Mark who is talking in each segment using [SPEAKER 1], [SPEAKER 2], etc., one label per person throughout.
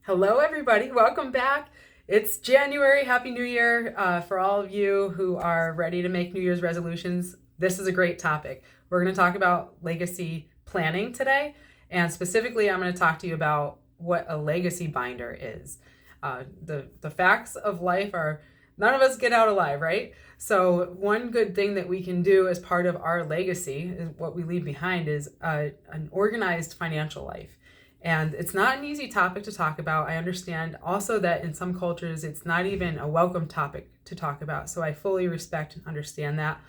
[SPEAKER 1] Hello, everybody. Welcome back. It's January. Happy New Year. For all of you who are ready to make New Year's resolutions, this is a great topic. We're going to talk about legacy planning today. And specifically, I'm going to talk to you about what a legacy binder is. The facts of life are none of us get out alive, right? So one good thing that we can do as part of our legacy, is what we leave behind, is an organized financial life. And it's not an easy topic to talk about. I understand also that in some cultures, it's not even a welcome topic to talk about. So I fully respect and understand that.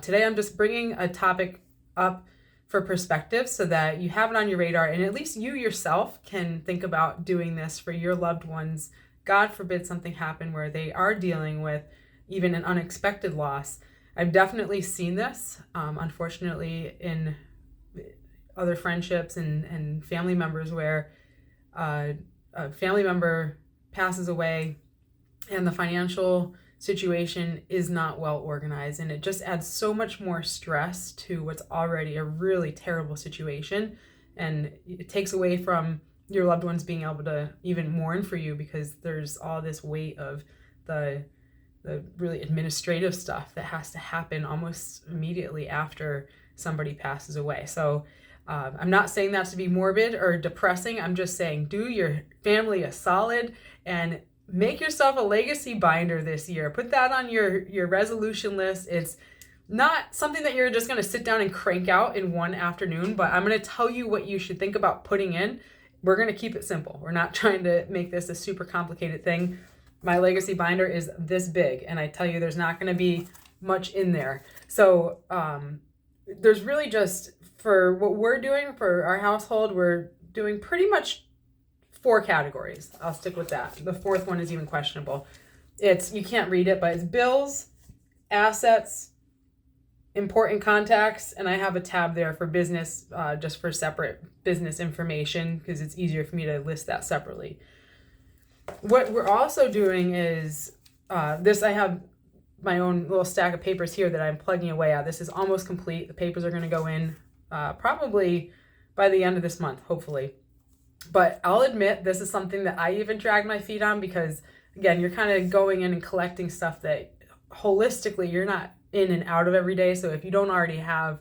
[SPEAKER 1] Today, I'm just bringing a topic up for perspective so that you have it on your radar and at least you yourself can think about doing this for your loved ones. God forbid something happen where they are dealing with even an unexpected loss. I've definitely seen this, unfortunately, in other friendships and family members where a family member passes away and the financial situation is not well organized, and it just adds so much more stress to what's already a really terrible situation, and it takes away from your loved ones being able to even mourn for you because there's all this weight of the really administrative stuff that has to happen almost immediately after somebody passes away. So I'm not saying that to be morbid or depressing. I'm just saying do your family a solid and make yourself a legacy binder this year. Put that on your resolution list. It's not something that you're just going to sit down and crank out in one afternoon, but I'm going to tell you what you should think about putting in. We're going to keep it simple. We're not trying to make this a super complicated thing. My legacy binder is this big, and I tell you there's not going to be much in there. So there's really just, for what we're doing for our household, we're doing pretty much 4 categories. I'll stick with that. The 4th one is even questionable. You can't read it, but it's bills, assets, important contacts, and I have a tab there for business, just for separate business information because it's easier for me to list that separately. What we're also doing is this. I have my own little stack of papers here that I'm plugging away at. This is almost complete. The papers are going to go in probably by the end of this month, hopefully. But I'll admit this is something that I even dragged my feet on because, again, you're kind of going in and collecting stuff that holistically you're not in and out of every day. So if you don't already have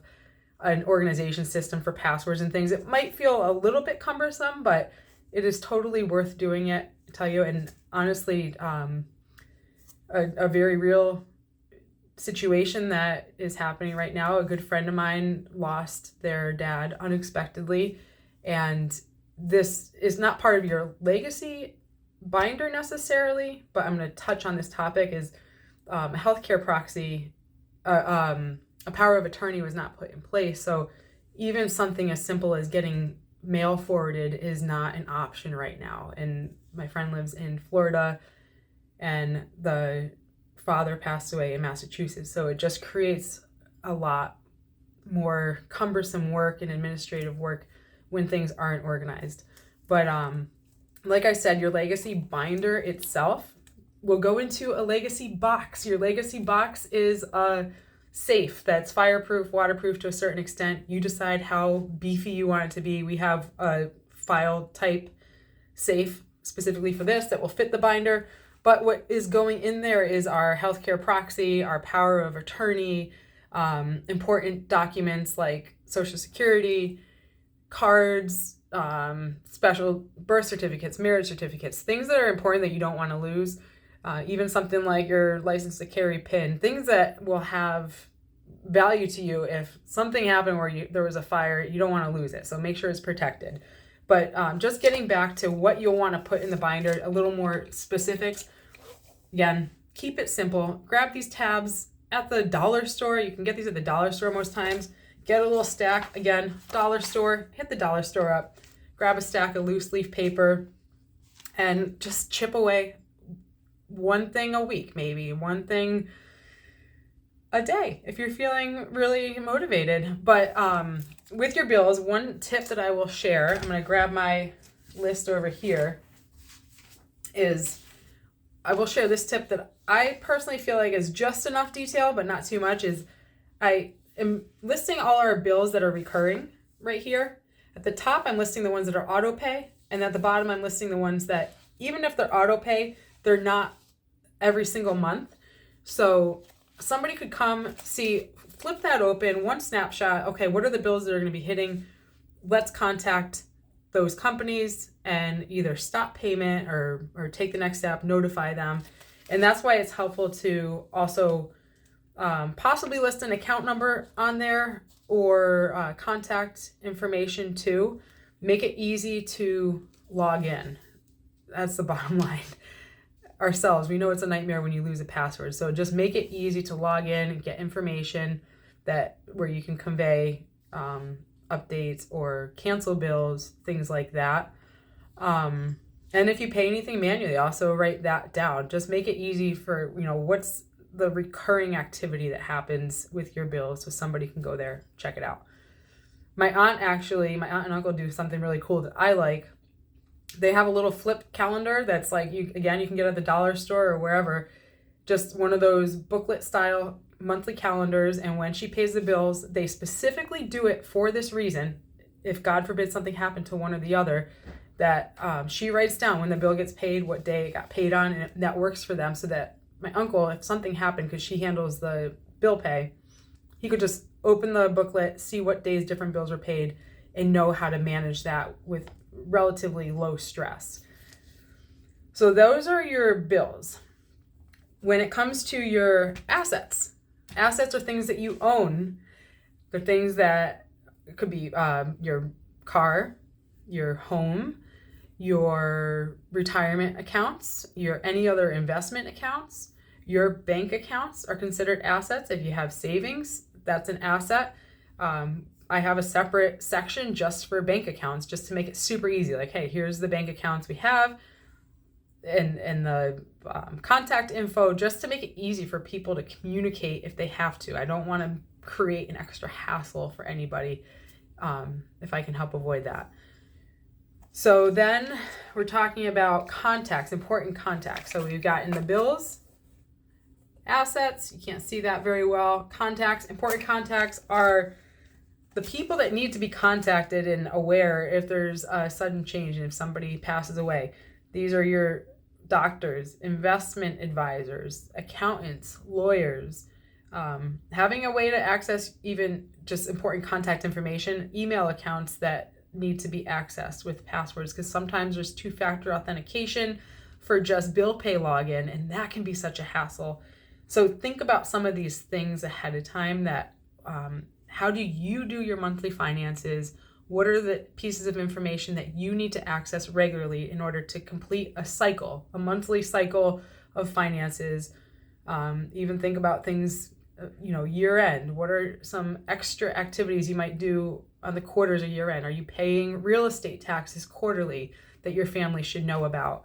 [SPEAKER 1] an organization system for passwords and things, it might feel a little bit cumbersome, but it is totally worth doing it, I tell you. And honestly, a very real situation that is happening right now. A good friend of mine lost their dad unexpectedly, and this is not part of your legacy binder necessarily, but I'm going to touch on this topic. Is a healthcare proxy, a power of attorney was not put in place. So even something as simple as getting mail forwarded is not an option right now. And my friend lives in Florida, and the father passed away in Massachusetts. So it just creates a lot more cumbersome work and administrative work when things aren't organized. But like I said, your legacy binder itself will go into a legacy box. Your legacy box is a safe that's fireproof, waterproof to a certain extent. You decide how beefy you want it to be. We have a file type safe specifically for this that will fit the binder. But what is going in there is our healthcare proxy, our power of attorney, important documents like Social Security, cards, special birth certificates, marriage certificates, things that are important that you don't want to lose. Even something like your license to carry PIN, things that will have value to you. If something happened where there was a fire, you don't want to lose it. So make sure it's protected. But just getting back to what you'll want to put in the binder, a little more specifics. Again, keep it simple. Grab these tabs at the dollar store. You can get these at the dollar store most times. Get a little stack. Again, dollar store. Hit the dollar store up. Grab a stack of loose leaf paper and just chip away one thing a week, maybe one thing a day if you're feeling really motivated. But with your bills, one tip that I will share, I'm going to grab my list over here, is I will share this tip that I personally feel like is just enough detail, but not too much, is I am listing all our bills that are recurring right here. At the top, I'm listing the ones that are auto pay. And at the bottom, I'm listing the ones that, even if they're auto pay, they're not every single month. So somebody could come, see, flip that open, one snapshot. Okay, what are the bills that are going to be hitting? Let's contact those companies and either stop payment or take the next step, notify them. And that's why it's helpful to also possibly list an account number on there or contact information too. Make it easy to log in. That's the bottom line. Ourselves, we know it's a nightmare when you lose a password. So just make it easy to log in and get information that where you can convey updates or cancel bills, things like that. And if you pay anything manually, also write that down. Just make it easy for, what's the recurring activity that happens with your bills so somebody can go there, check it out. My aunt and uncle do something really cool that I like. They have a little flip calendar that's like, you can get at the dollar store or wherever, just one of those booklet style monthly calendars. And when she pays the bills, they specifically do it for this reason. If God forbid something happened to one or the other, that she writes down when the bill gets paid, what day it got paid on, and that works for them, so that my uncle, if something happened, because she handles the bill pay, he could just open the booklet, see what days different bills were paid, and know how to manage that with relatively low stress. So those are your bills. When it comes to your assets are things that you own. They're things that could be your car, your home, your retirement accounts, your any other investment accounts. Your bank accounts are considered assets. If you have savings, that's an asset. I have a separate section just for bank accounts, just to make it super easy. Like, hey, here's the bank accounts we have and the contact info, just to make it easy for people to communicate if they have to. I don't want to create an extra hassle for anybody if I can help avoid that. So then we're talking about contacts, important contacts. So we've got in the bills, assets, you can't see that very well. Contacts, important contacts are the people that need to be contacted and aware if there's a sudden change and if somebody passes away. These are your doctors, investment advisors, accountants, lawyers. Having a way to access even just important contact information, email accounts that need to be accessed with passwords, because sometimes there's two-factor authentication for just bill pay login, and that can be such a hassle. So think about some of these things ahead of time. That how do you do your monthly finances? What are the pieces of information that you need to access regularly in order to complete a monthly cycle of finances? Even think about things, year end. What are some extra activities you might do on the quarters or year end? Are you paying real estate taxes quarterly that your family should know about?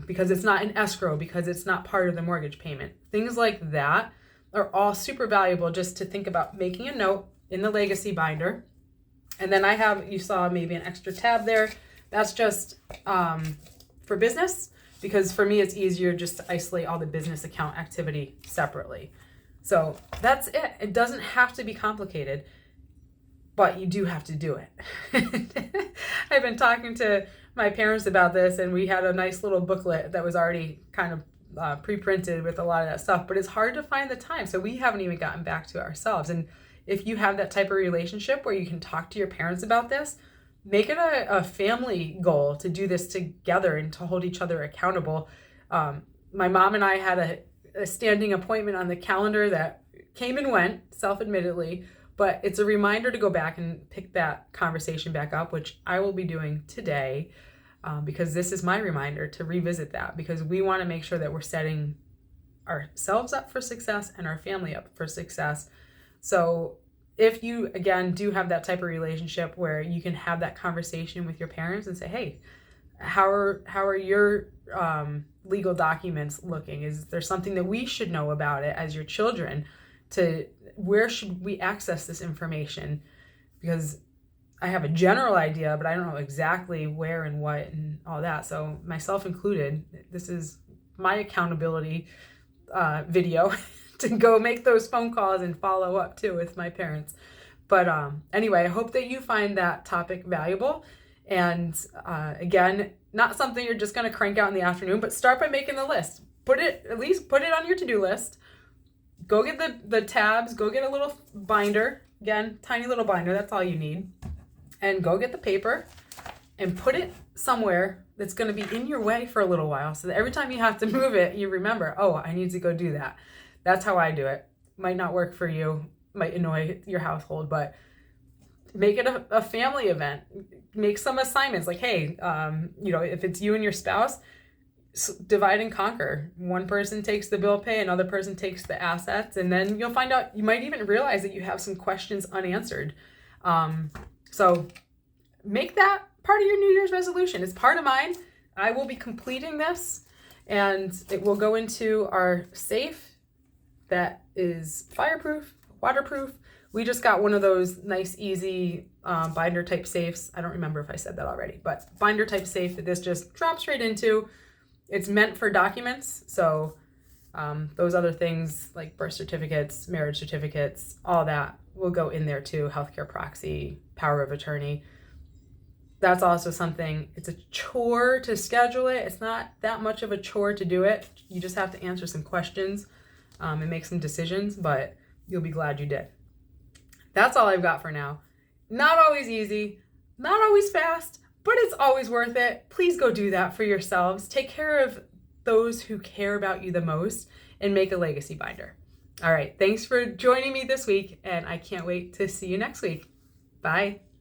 [SPEAKER 1] Because it's not in escrow, because it's not part of the mortgage payment. Things like that are all super valuable, just to think about making a note in the legacy binder. And then you saw maybe an extra tab there. That's just for business, because for me it's easier just to isolate all the business account activity separately. So that's it. It doesn't have to be complicated, but you do have to do it. I've been talking to my parents about this, and we had a nice little booklet that was already kind of pre-printed with a lot of that stuff, but it's hard to find the time. So we haven't even gotten back to it ourselves. And if you have that type of relationship where you can talk to your parents about this, make it a family goal to do this together and to hold each other accountable. My mom and I had a standing appointment on the calendar that came and went, self-admittedly, but it's a reminder to go back and pick that conversation back up, which I will be doing today, because this is my reminder to revisit that, because we want to make sure that we're setting ourselves up for success and our family up for success. So if you, again, do have that type of relationship where you can have that conversation with your parents and say, hey, how are your legal documents looking? Is there something that we should know about it as your children? Where should we access this information? Because I have a general idea, but I don't know exactly where and what and all that. So myself included, this is my accountability video to go make those phone calls and follow up too with my parents. But anyway, I hope that you find that topic valuable. And again, not something you're just going to crank out in the afternoon, but start by making the list. At least put it on your to-do list. Go get the tabs, go get a little binder. Again, tiny little binder, that's all you need. And go get the paper and put it somewhere that's going to be in your way for a little while, so that every time you have to move it, you remember, oh, I need to go do that. That's how I do it. Might not work for you, might annoy your household, but make it a family event. Make some assignments like, hey, if it's you and your spouse, divide and conquer. One person takes the bill pay, another person takes the assets, and then you'll find out, you might even realize that you have some questions unanswered. So make that part of your New Year's resolution. It's part of mine. I will be completing this, and it will go into our safe that is fireproof, waterproof. We just got one of those nice, easy binder type safes. I don't remember if I said that already, but binder type safe that this just drops right into. It's meant for documents. So those other things like birth certificates, marriage certificates, all that will go in there too. Healthcare proxy, power of attorney. That's also something, it's a chore to schedule it. It's not that much of a chore to do it. You just have to answer some questions and make some decisions, but you'll be glad you did. That's all I've got for now. Not always easy, not always fast, but it's always worth it. Please go do that for yourselves. Take care of those who care about you the most and make a legacy binder. All right, thanks for joining me this week, and I can't wait to see you next week. Bye.